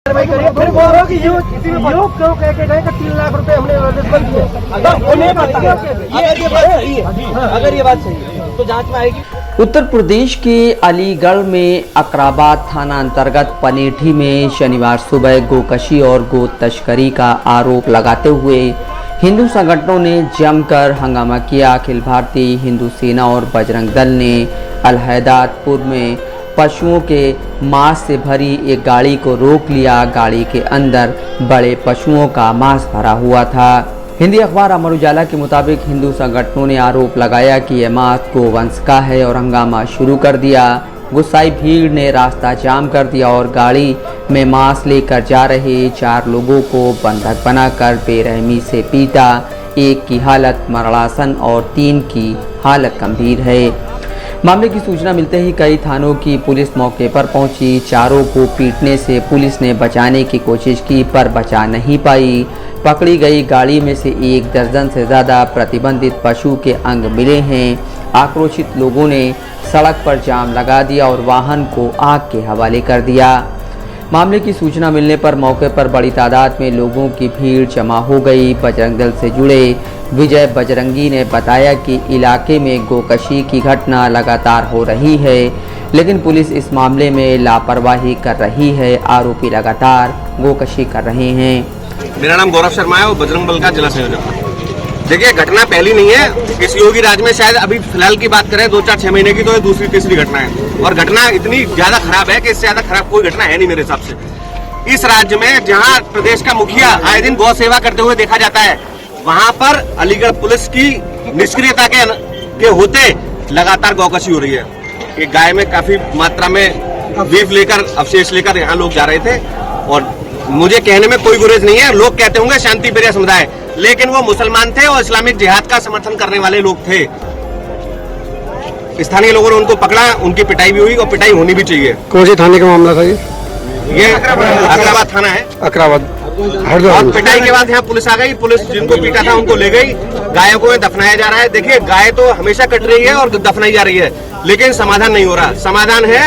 फिर बोल रहे हो कि योग क्यों कह के गए कि 3 लाख रुपए हमने रिश्वत दिए? अगर ये बात सही है तो जांच में आएगी। उत्तर प्रदेश के अलीगढ़ में अकराबाद थाना अंतर्गत पनेठी में शनिवार सुबह गोकशी और गो तस्करी का आरोप लगाते हुए हिंदू संगठनों ने जमकर हंगामा किया। अखिल भारतीय हिंदू सेना और बजरंग दल ने अलहदादपुर में पशुओं के मांस से भरी एक गाड़ी को रोक लिया। गाड़ी के अंदर बड़े पशुओं का मांस भरा हुआ था। हिंदी अखबार अमर उजाला के मुताबिक हिंदू संगठनों ने आरोप लगाया कि यह मांस गोवंश का है और हंगामा शुरू कर दिया। गुस्साई भीड़ ने रास्ता जाम कर दिया और गाड़ी में मांस लेकर जा रहे 4 लोगों को बंधक बनाकर बेरहमी से पीटा। एक की हालत मरणासन और 3 की हालत गंभीर है। मामले की सूचना मिलते ही कई थानों की पुलिस मौके पर पहुंची। चारों को पीटने से पुलिस ने बचाने की कोशिश की पर बचा नहीं पाई। पकड़ी गई गाड़ी में से 1 दर्जन से ज़्यादा प्रतिबंधित पशु के अंग मिले हैं। आक्रोशित लोगों ने सड़क पर जाम लगा दिया और वाहन को आग के हवाले कर दिया। मामले की सूचना मिलने पर मौके पर बड़ी तादाद में लोगों की भीड़ जमा हो गई। बजरंग दल से जुड़े विजय बजरंगी ने बताया कि इलाके में गोकशी की घटना लगातार हो रही है, लेकिन पुलिस इस मामले में लापरवाही कर रही है। आरोपी लगातार गोकशी कर रहे हैं। मेरा नाम गौरव शर्मा है और बजरंग दल का जिला संयोजक। देखिए, घटना पहली नहीं है। इस योगी राज में शायद अभी फिलहाल की बात करें 2-4-6 महीने की, तो ये दूसरी तीसरी घटना है और घटना इतनी ज्यादा खराब है कि इससे ज्यादा खराब कोई घटना है नहीं मेरे हिसाब से। इस राज्य में जहां प्रदेश का मुखिया आए दिन गौ सेवा करते हुए देखा जाता है, वहां पर अलीगढ़ पुलिस की निष्क्रियता के होते लगातार गौकशी हो रही है। एक गाय में काफी मात्रा में बीफ लेकर अवशेष लेकर यहाँ लोग जा रहे थे और मुझे कहने में कोई गुरेज नहीं है। लोग कहते होंगे शांति प्रिय समुदाय, लेकिन वो मुसलमान थे और इस्लामिक जिहाद का समर्थन करने वाले लोग थे। स्थानीय लोगों ने उनको पकड़ा, उनकी पिटाई भी हुई और पिटाई होनी भी चाहिए। कौन से थाने का मामला था ये अकराबाद थाना है। अकराबाद। और पिटाई के बाद यहाँ पुलिस आ गई। पुलिस जिनको पीटा था उनको ले गई। गायों को दफनाया जा रहा है। देखिए, गाय तो हमेशा कट रही है और दफनाई जा रही है, लेकिन समाधान नहीं हो रहा। समाधान है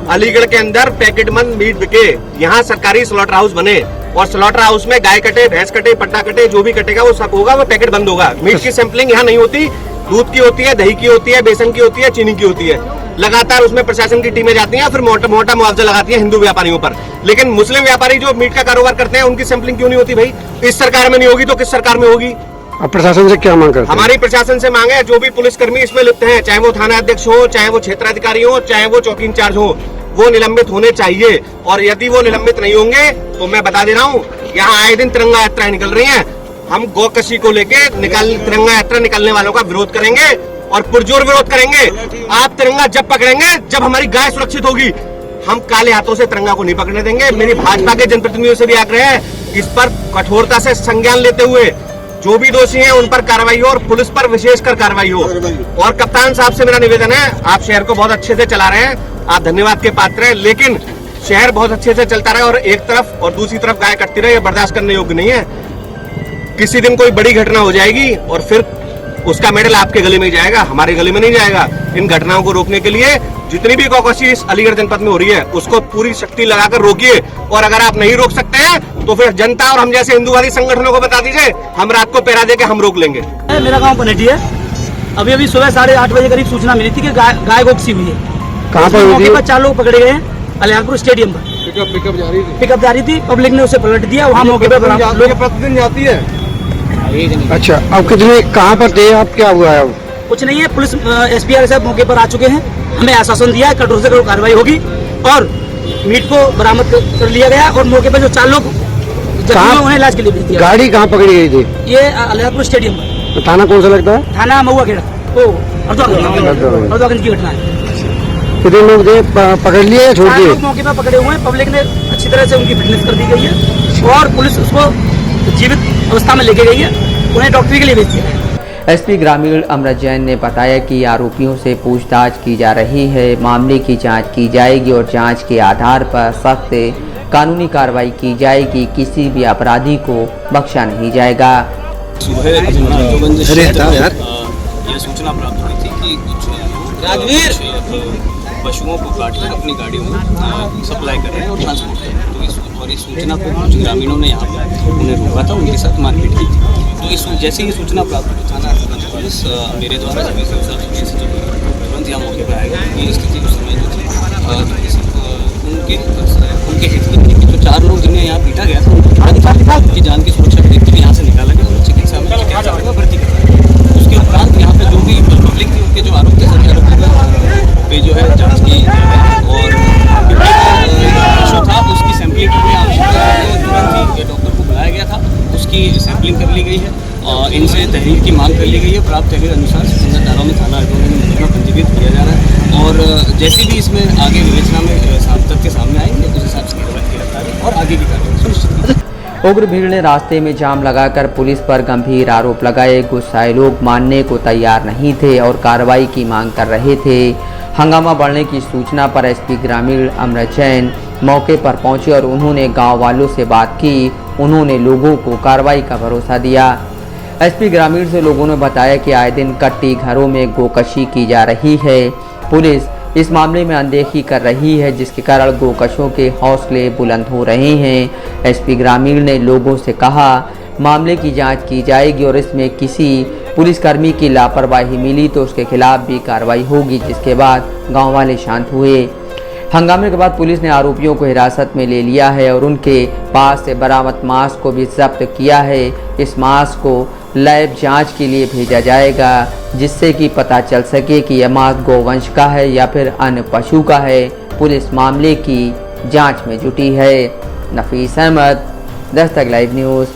अलीगढ़ के अंदर पैकेट बंद मीट बिके। यहाँ सरकारी स्लॉटर हाउस बने और स्लॉटर हाउस में गाय कटे, भैंस कटे, पट्टा कटे, जो भी कटेगा वो सब होगा, वो पैकेट बंद होगा। मीट की सैंपलिंग यहाँ नहीं होती। दूध की होती है, दही की होती है, बेसन की होती है, चीनी की होती है। लगातार उसमें प्रशासन की टीमें जाती हैं, फिर मोटा मुआवजा लगाती है हिंदू व्यापारियों पर। लेकिन मुस्लिम व्यापारी जो मीट का कारोबार करते हैं, उनकी सैंपलिंग क्यों नहीं होती भाई? इस सरकार में नहीं होगी तो किस सरकार में होगी? अब प्रशासन से क्या मांग करते हैं? हमारी प्रशासन से मांग है, जो भी पुलिसकर्मी इसमें लिप्त हैं, चाहे वो थाना अध्यक्ष हो, चाहे वो क्षेत्राधिकारी हो, चाहे वो चौकी इंचार्ज हो, वो निलंबित होने चाहिए। और यदि वो निलंबित नहीं होंगे तो मैं बता दे रहा हूँ, यहाँ आए दिन तिरंगा यात्रा निकल रही है। हम गौकशी को लेके तिरंगा यात्रा निकलने वालों का विरोध करेंगे और पुरजोर विरोध करेंगे। आप तिरंगा जब पकड़ेंगे जब हमारी गाय सुरक्षित होगी। हम काले हाथों से तिरंगा को नहीं पकड़ने देंगे। मेरी भाजपा के जनप्रतिनिधियों से भी आग्रह है, इस पर कठोरता से संज्ञान लेते हुए जो भी दोषी हैं उन पर कार्रवाई हो और पुलिस पर विशेषकर कार्रवाई हो। और कप्तान साहब से मेरा निवेदन है, आप शहर को बहुत अच्छे से चला रहे हैं, आप धन्यवाद के पात्र हैं, लेकिन शहर बहुत अच्छे से चलता रहे और एक तरफ और दूसरी तरफ गाय कटती रहे, ये बर्दाश्त करने योग्य नहीं है। किसी दिन कोई बड़ी घटना हो जाएगी और फिर उसका मेडल आपके गले में ही जाएगा, हमारे गले में नहीं जाएगा। इन घटनाओं को रोकने के लिए जितनी भी गौकशी इस अलीगढ़ जनपद में हो रही है उसको पूरी शक्ति लगाकर रोकिए। और अगर आप नहीं रोक सकते हैं तो फिर जनता और हम जैसे हिंदूवादी संगठनों को बता दीजिए, हम रात को पहरा देके हम रोक लेंगे। मेरा गांव पनेठी है। अभी सुबह 8:30 बजे करीब सूचना मिली थी कि गाय गोकशी हुई है। कहाँ पर मौके पर 4 लोग पकड़े गए हैं अलियारपुर स्टेडियम पर। पिकअप जा रही थी, पब्लिक ने उसे पलट दिया। वहाँ मौके पर प्रतिदिन जाती है। अच्छा, अब कितने कहाँ पर थे आप? क्या हुआ है? कुछ नहीं है। पुलिस SPR साहब मौके पर आ चुके हैं। हमें आश्वासन दिया है कठोर से कठोर कार्रवाई होगी और मीट को बरामद कर लिया गया और मौके पर जो 4 लोग उन्हें इलाज के लिए भेज दिया। गाड़ी कहाँ पकड़ी गई थी? ये अलियारपुर स्टेडियम पर। तो थाना कौन सा लगता है? थाना महुआ खेड़ा, हरदोगंज की घटना है। कितने लोग थे? पकड़ लिए या छोड़ दिए? लोग मौके पर पकड़े हुए हैं। पब्लिक ने अच्छी तरह से उनकी फिटनेस कर दी गई है और पुलिस उसको जीवित अवस्था में लेके गई है, उन्हें डॉक्टरी के लिए भेज दिया है। SP ग्रामीण अमृत जैन ने बताया कि आरोपियों से पूछताछ की जा रही है। मामले की जांच की जाएगी और जांच के आधार पर सख्त कानूनी कार्रवाई की जाएगी। किसी भी अपराधी को बख्शा नहीं जाएगा। सुबह ये सूचना प्राप्त हुई थी कि कुछ पशुओं को काटकर अपनी गाड़ियों में सप्लाई कर रहे हैं और ट्रांसपोर्ट कर रहे हैं। तो इस सूचना को कुछ ग्रामीणों ने यहाँ पर उन्हें रोका था, उनके साथ मारपीट की थी। तो जैसे ही सूचना प्राप्त हुई थाना पुलिस मेरे द्वारा तुरंत यहाँ मौके पर आएगा। ये स्थिति उस समय जो थी उनके हित में थी। जो 4 लोग जिन्हें यहाँ पीटा गया था उनकी जान की सुरक्षा को देखते हुए यहाँ से निकाला गया, उन्हें चिकित्सा में भर्ती कराया। उसके उपरांत यहाँ पे जो भी पब्लिक थी उनके जो आरोप थे सभी आरोपों पे जो है जाँच की और इशू था उसकी सैंपलिंग करने आवश्यकता है। तुरंत ही डॉक्टर को बुलाया गया था, उसकी सैंपलिंग कर ली गई है और इनसे तहरीर की मांग कर ली गई है। प्राप्त तहरीर अनुसार 57 धाराओं में थाना अटोरी में मुकदमा पंजीकृत किया जा रहा है और जैसे भी इसमें आगे विवेचना में तथ्य सामने आएंगे उस हिसाब से गिरफ्तारी और आगे की कार्रवाई सुनिश्चित की। उग्र भीड़ ने रास्ते में जाम लगाकर पुलिस पर गंभीर आरोप लगाए। गुस्साए लोग मानने को तैयार नहीं थे और कार्रवाई की मांग कर रहे थे। हंगामा बढ़ने की सूचना पर एसपी ग्रामीण अमृत जैन मौके पर पहुंचे और उन्होंने गांव वालों से बात की। उन्होंने लोगों को कार्रवाई का भरोसा दिया। एसपी ग्रामीण से लोगों ने बताया कि आए दिन कट्टी घरों में गोकशी की जा रही है। पुलिस इस मामले में अनदेखी कर रही है, जिसके कारण गोकशों के हौसले बुलंद हो रहे हैं। एसपी ग्रामीण ने लोगों से कहा मामले की जांच की जाएगी और इसमें किसी पुलिसकर्मी की लापरवाही मिली तो उसके खिलाफ भी कार्रवाई होगी, जिसके बाद गांव वाले शांत हुए। हंगामे के बाद पुलिस ने आरोपियों को हिरासत में ले लिया है और उनके पास से बरामद मांस को भी जब्त किया है। इस मांस को लैब जांच के लिए भेजा जाएगा, जिससे कि पता चल सके कि यह मांस गोवंश का है या फिर अन्य पशु का है। पुलिस मामले की जांच में जुटी है। नफीस अहमद, दस्तक लाइव न्यूज़।